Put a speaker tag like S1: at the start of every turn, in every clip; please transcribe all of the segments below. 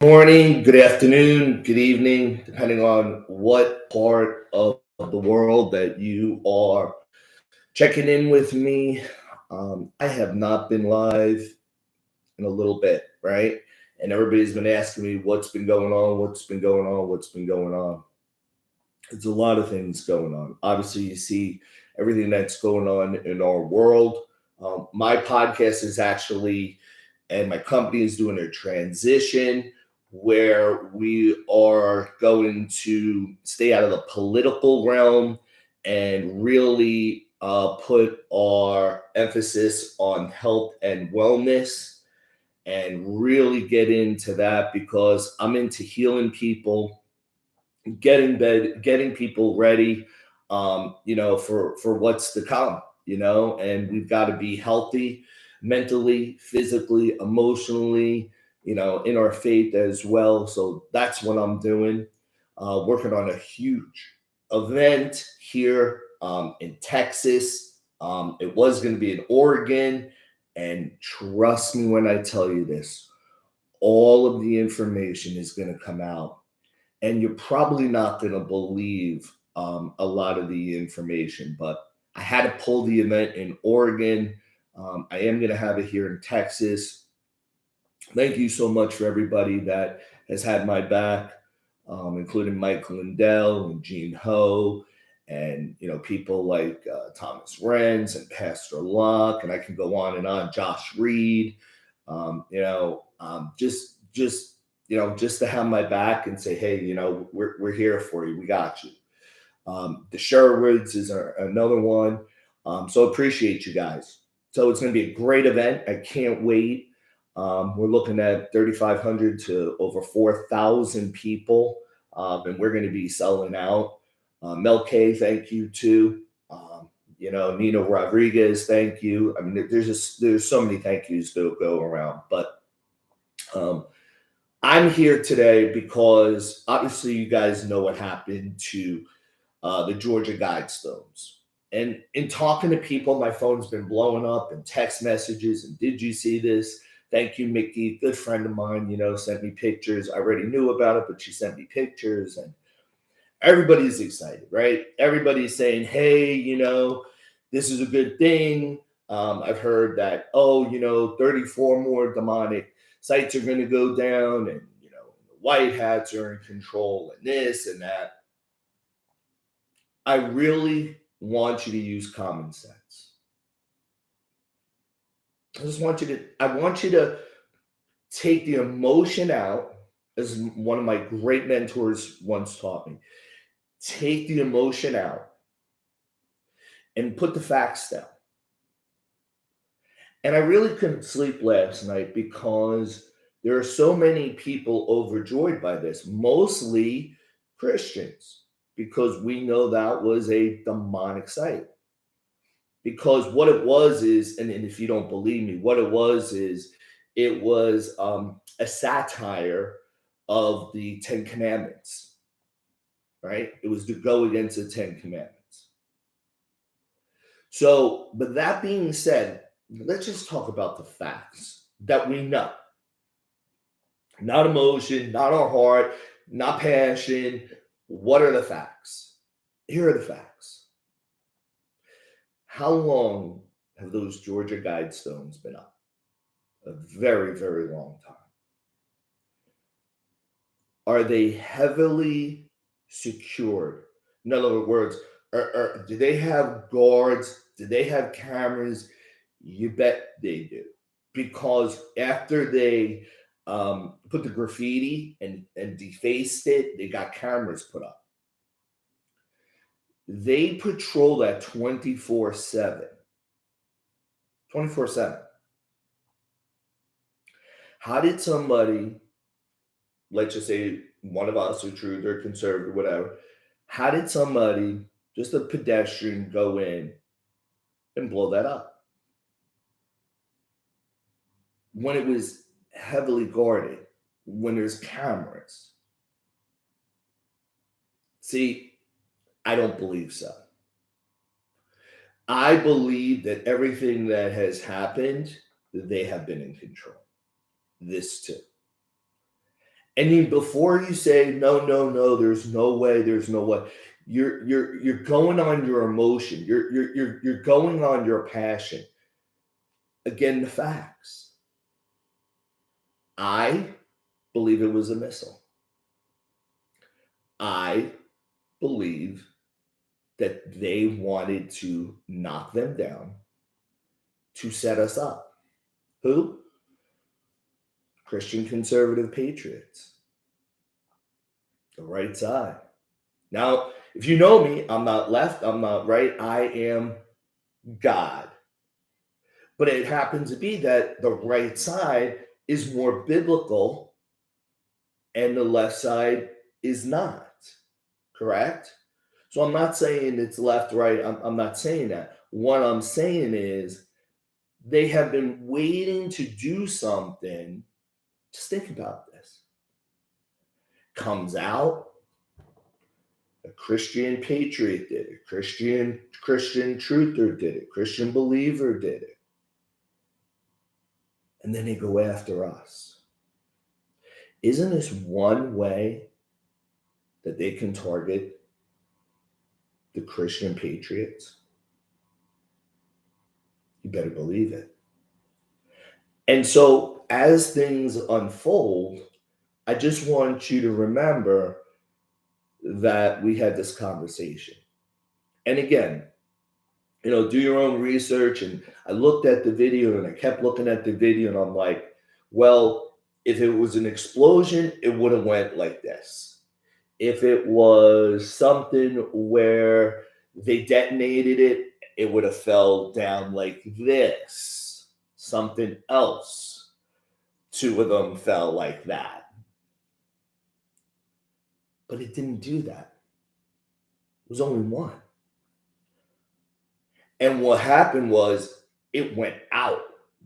S1: Morning, good afternoon, good evening, depending on what part of the world that you are checking in with me. I have not been live in a little bit, right? And everybody's been asking me what's been going on, what's been going on, what's been going on. It's a lot of things going on. Obviously, you see everything that's going on in our world. My podcast is actually, and my company is doing a transition where we are going to stay out of the political realm and really put our emphasis on health and wellness and really get into that because I'm into healing people, getting people ready, for what's to come, and we've got to be healthy mentally, physically, emotionally, in our faith as well. So that's what I'm doing. Working on a huge event here in Texas. It was going to be in Oregon, and trust me when I tell you this, all of the information is going to come out and you're probably not going to believe a lot of the information. But I had to pull the event in Oregon. I am going to have it here in Texas. Thank you so much for everybody that has had my back, including Mike Lindell and Gene Ho, and people like Thomas Renz and Pastor Locke, and I can go on and on. Josh Reed, just to have my back and say, hey, we're here for you. We got you. The Sherwoods is another one. So appreciate you guys. So it's going to be a great event. I can't wait. We're looking at 3,500 to over 4,000 people, and we're going to be selling out. Mel K, thank you too. Nino Rodriguez, thank you. I mean, there's so many thank yous to go around, but I'm here today because obviously you guys know what happened to the Georgia Guidestones. And in talking to people, my phone's been blowing up and text messages. And did you see this? Thank you, Mickey. Good friend of mine, sent me pictures. I already knew about it, but she sent me pictures. And everybody's excited, right? Everybody's saying, hey, this is a good thing. I've heard that, 34 more demonic sites are going to go down, and the white hats are in control, and this and that. I really want you to use common sense. I want you to take the emotion out, as one of my great mentors once taught me. Take the emotion out and put the facts down. And I really couldn't sleep last night because there are so many people overjoyed by this, mostly Christians, because we know that was a demonic site. Because what it was is, and if you don't believe me, what it was is it was a satire of the Ten Commandments, right? It was to go against the Ten Commandments. So, but that being said, let's just talk about the facts that we know. Not emotion, not our heart, not passion. What are the facts? Here are the facts. How long have those Georgia Guidestones been up? A very, very long time. Are they heavily secured? In other words, do they have guards? Do they have cameras? You bet they do. Because after they put the graffiti and defaced it, they got cameras put up. They patrol that 24/7. 24/7. How did somebody, let's just say one of us, or truth or conservative, whatever, how did somebody, just a pedestrian, go in and blow that up when it was heavily guarded, when there's cameras? See, I don't believe so. I believe that everything that has happened, they have been in control. This too. And then before you say no, no, no, there's no way, you're going on your emotion. You're going on your passion. Again, the facts. I believe it was a missile. I believe that they wanted to knock them down to set us up. Who? Christian conservative patriots, the right side. Now, if you know me, I'm not left, I'm not right, I am God. But it happens to be that the right side is more biblical and the left side is not. Correct? So I'm not saying it's left, right. I'm not saying that. What I'm saying is they have been waiting to do something. Just think about this. Comes out, a Christian patriot did it, Christian truther did it, Christian believer did it. And then they go after us. Isn't this one way that they can target the Christian patriots? You better believe it. And so as things unfold, I just want you to remember that we had this conversation. And again, do your own research. And I looked at the video and I kept looking at the video and I'm like, well, if it was an explosion, it would have went like this. If it was something where they detonated it, it would have fell down like this. Something else. 2 of them fell like that. But it didn't do that. It was only one. And what happened was it went out.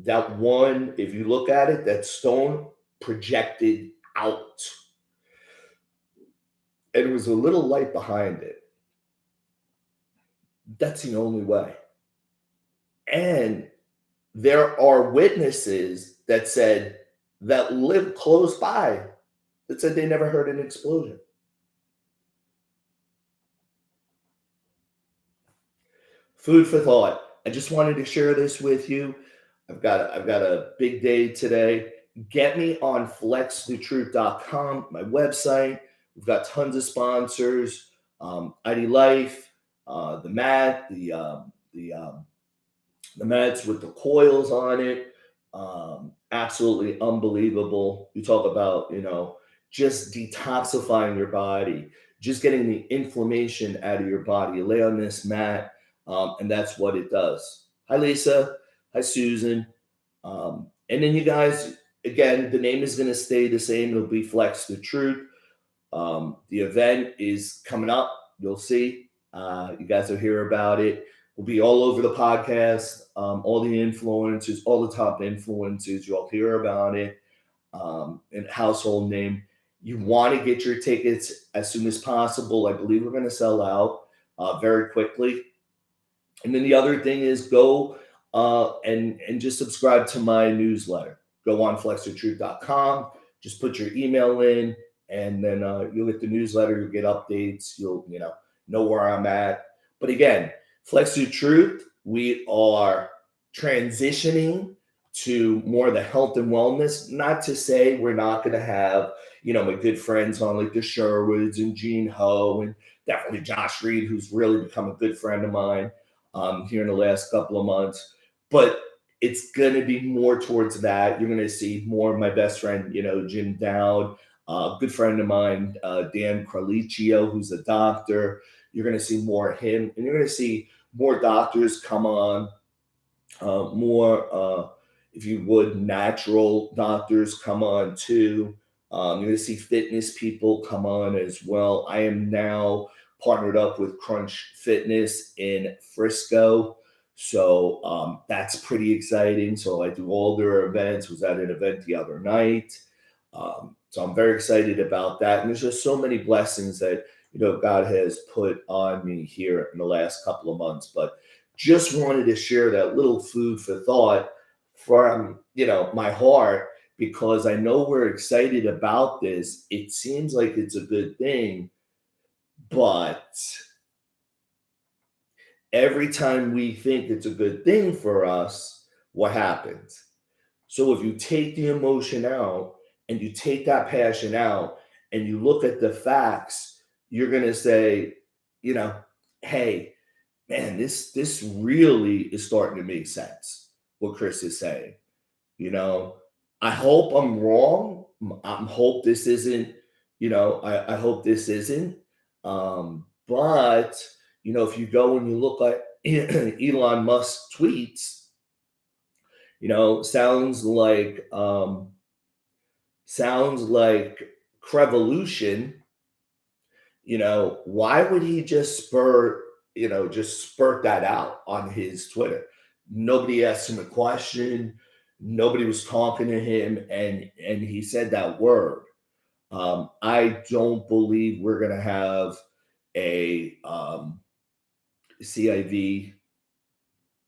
S1: That one, if you look at it, that stone projected out. And it was a little light behind it. That's the only way. And there are witnesses that said that lived close by that said they never heard an explosion. Food for thought. I just wanted to share this with you. I've got a big day today. Get me on flexthetruth.com, my website. We've got tons of sponsors. ID Life, the mat, the mats with the coils on it. Absolutely unbelievable. You talk about, just detoxifying your body, just getting the inflammation out of your body. You lay on this mat, and that's what it does. Hi, Lisa. Hi, Susan. And then you guys, again, the name is going to stay the same. It'll be Flex the Truth. The event is coming up. You'll see. You guys will hear about it. We'll be all over the podcast. All the influencers, all the top influencers, you'll hear about it. And household name. You want to get your tickets as soon as possible. I believe we're going to sell out very quickly. And then the other thing is go and just subscribe to my newsletter. Go on flexthetruth.com. Just put your email in, and then you'll get the newsletter. You'll get updates. You'll know where I'm at. But again, Flex the Truth, we are transitioning to more of the health and wellness. Not to say we're not going to have, my good friends on like the Sherwoods and Gene Ho and definitely Josh Reed, who's really become a good friend of mine here in the last couple of months. But it's going to be more towards that. You're going to see more of my best friend, Jim Dowd, a good friend of mine, Dan Carliccio, who's a doctor. You're going to see more of him, and you're going to see more doctors come on, more, if you would, natural doctors come on too. You're going to see fitness people come on as well. I am now partnered up with Crunch Fitness in Frisco. So that's pretty exciting. So I do all their events. Was at an event the other night. So I'm very excited about that. And there's just so many blessings that, God has put on me here in the last couple of months. But just wanted to share that little food for thought from, my heart because I know we're excited about this. It seems like it's a good thing, but every time we think it's a good thing for us, what happens? So if you take the emotion out and you take that passion out and you look at the facts, you're going to say, you know, hey, man, this really is starting to make sense. What Chris is saying, you know, I hope I'm wrong. I hope this isn't, I hope this isn't. But if you go and you look at Elon Musk tweets, sounds like Crevolution. Why would he just spurt that out on his Twitter? Nobody asked him a question. Nobody was talking to him, and he said that word. I don't believe we're gonna have a CIV,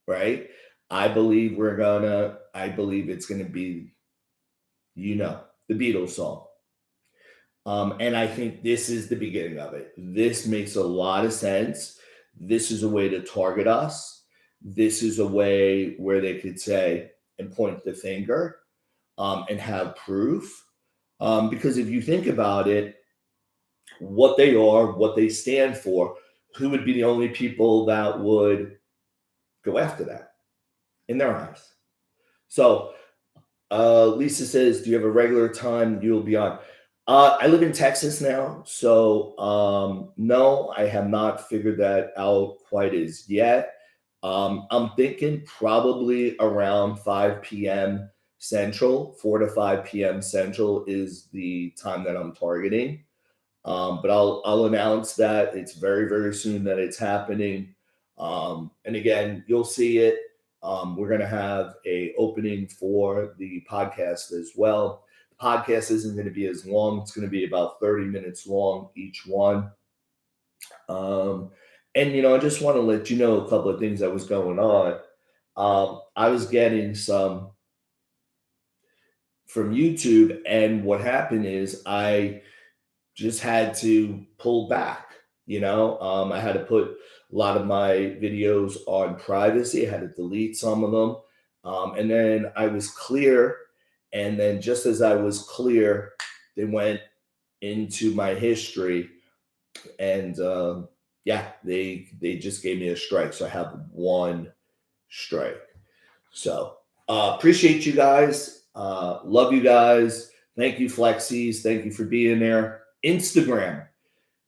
S1: right? I believe it's gonna be, the Beatles song. And I think this is the beginning of it. This makes a lot of sense. This is a way to target us. This is a way where they could say and point the finger, and have proof. Because if you think about it, what they are, what they stand for, who would be the only people that would go after that in their eyes? So Lisa says, "Do you have a regular time you'll be on?" I live in Texas now, so no, I have not figured that out quite as yet. I'm thinking probably around 5 p.m. Central, 4 to 5 p.m. Central is the time that I'm targeting. But I'll announce that it's very, very soon that it's happening. And again, you'll see it. We're going to have a opening for the podcast as well. The podcast isn't going to be as long. It's going to be about 30 minutes long each one. And I just want to let you know a couple of things that was going on. I was getting some from YouTube, and what happened is I just had to pull back. I had to put a lot of my videos on privacy. I had to delete some of them. And then I was clear. And then just as I was clear, they went into my history, and yeah, they just gave me a strike. So I have one strike. So appreciate you guys. Love you guys. Thank you, Flexies. Thank you for being there. Instagram.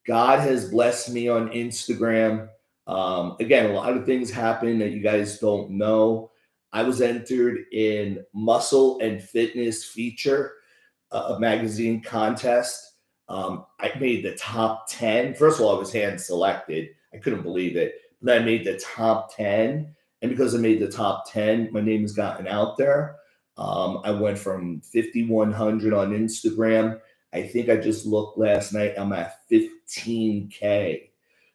S1: God has blessed me on Instagram. Again, a lot of things happen that you guys don't know. I was entered in Muscle and Fitness Feature, a magazine contest. I made the top 10. First of all, I was hand selected. I couldn't believe it. Then I made the top 10. And because I made the top 10, my name has gotten out there. I went from 5,100 on Instagram. I think I just looked last night. I'm at 15K.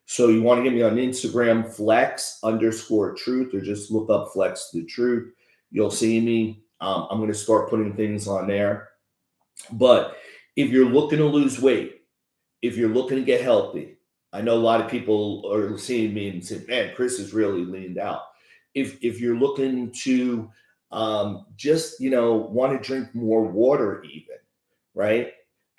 S1: So you want to get me on Instagram, flex_truth, or just look up Flex the Truth. You'll see me. I'm going to start putting things on there. But if you're looking to lose weight, if you're looking to get healthy, I know a lot of people are seeing me and saying, "Man, Chris is really leaned out." If you're looking to just want to drink more water, even, right?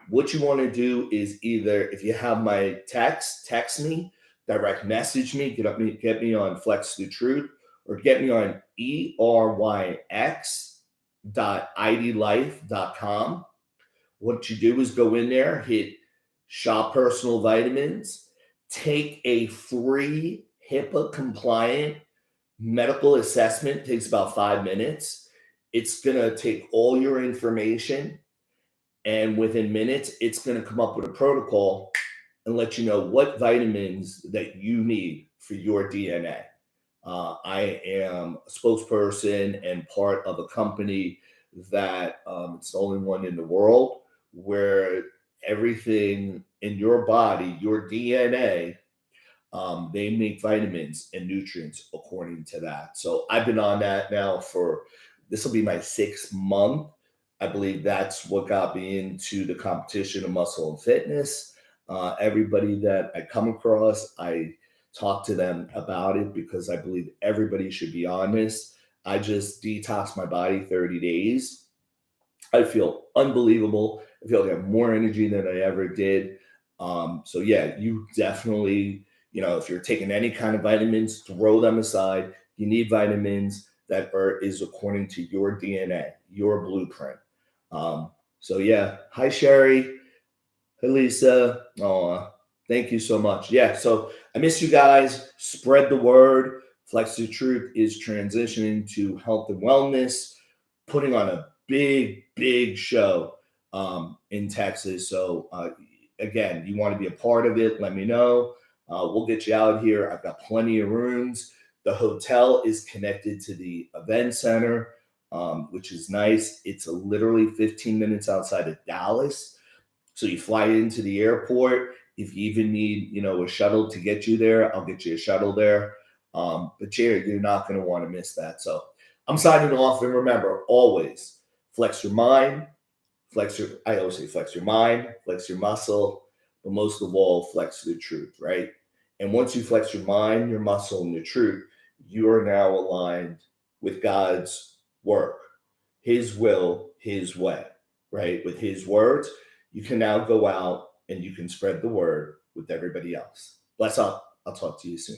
S1: What you want to do is either, if you have my text me, direct message me, get me on Flex the Truth, or get me on ERYX.idlife.com. What you do is go in there, hit shop personal vitamins, take a free HIPAA compliant medical assessment. Takes about 5 minutes. It's going to take all your information, and within minutes, it's going to come up with a protocol and let you know what vitamins that you need for your DNA. I am a spokesperson and part of a company that it's the only one in the world where everything in your body, your DNA, they make vitamins and nutrients according to that. So I've been on that now this will be my 6th month. I believe that's what got me into the competition of muscle and fitness. Everybody that I come across, I talk to them about it because I believe everybody should be honest. I just detoxed my body 30 days. I feel unbelievable. I feel like I have more energy than I ever did. So yeah, you definitely, if you're taking any kind of vitamins, throw them aside. You need vitamins that are is according to your DNA, your blueprint. So yeah, hi Sherry. Hey, Lisa. Oh, thank you so much. Yeah, so I miss you guys. Spread the word. Flex the Truth is transitioning to health and wellness, putting on a big, big show in Texas. So, again, you want to be a part of it, let me know. We'll get you out here. I've got plenty of rooms. The hotel is connected to the event center, which is nice. It's literally 15 minutes outside of Dallas. So you fly into the airport. If you even need, a shuttle to get you there, I'll get you a shuttle there. But you're not going to want to miss that. So I'm signing off. And remember, always flex your mind, I always say flex your mind, flex your muscle, but most of all, flex the truth, right? And once you flex your mind, your muscle, and the truth, you are now aligned with God's work, His will, His way, right? With His words, you can now go out and you can spread the word with everybody else. Bless up. I'll talk to you soon.